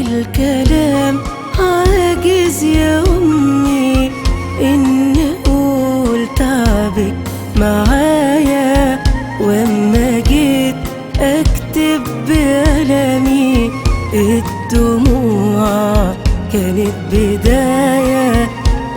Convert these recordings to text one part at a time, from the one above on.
الكلام عاجز يا أمي إني أقول تعبك معايا، وأما جيت أكتب بقلمي الدموع كانت بداية.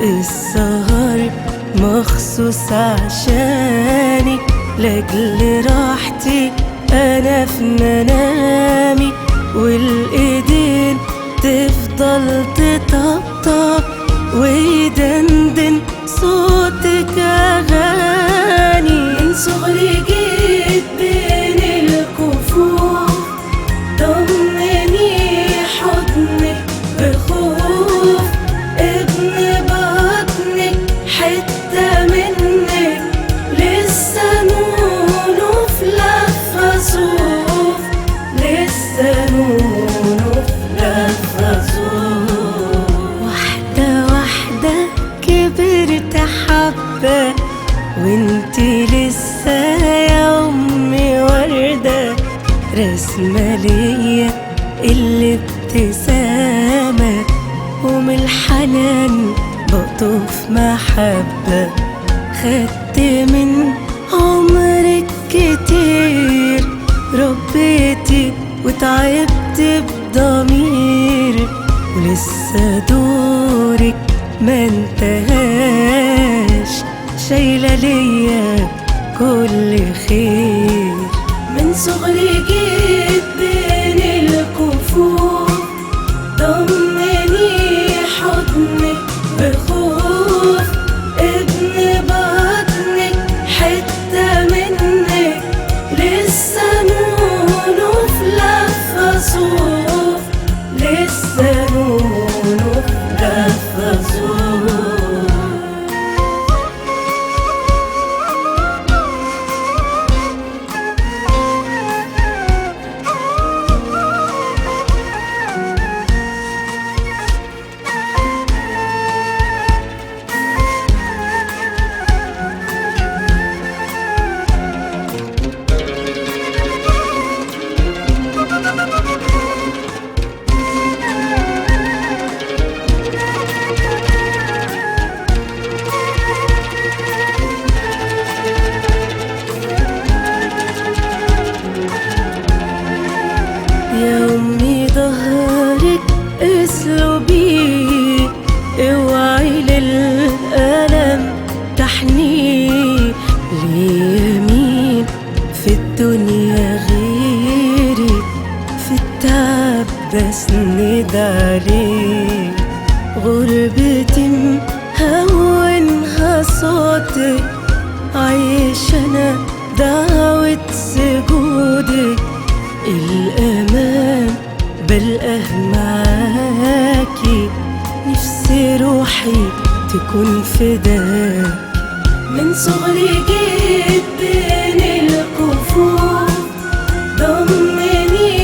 السهر مخصوص عشاني لأجل راحتي أنا في منامي، والإيدين تفضل تطبطب ويدندن صوتك أغاني. من صغري جيت بين الكفوف ضمني حضنك بخوف، ابن بطنك حتة منك لسه نونه في لفة صوف، لسه نونه في لفة صوف. واحدة واحدة كبرت حبة وانتي لسه يا أمي وردة، رسمة ليا الابتسامة ومن الحنان بقطف محبة. خدت من عمرك كتير، ربيتي وتعبت بضمير، ولسه دورك ما انتهاش، شايلة ليا كل خير. من صغري جيت بين الكفوف ضمني حضنك بخوف، ابن بطنك حتة منك لسه نونه في لفة صوف، لسه نونه في لفة صوف. يا أمي ظهرك اسلبي، اوعي للألم تحنيه، ليه مين في الدنيا غيري في التعب بسند عليه. غربتي مهونها صوتك، عايش أنا دعوة سجودك، الأمان بلقاه معاكي، نفسي روحي تكون فداك. من صغري جيت بين الكفوف ضمني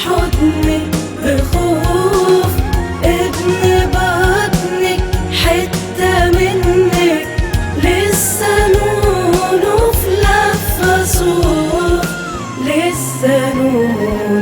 حضنك بخوف، ابن بطنك حتة منك لسه نونه في لفة صوف، لسه نونه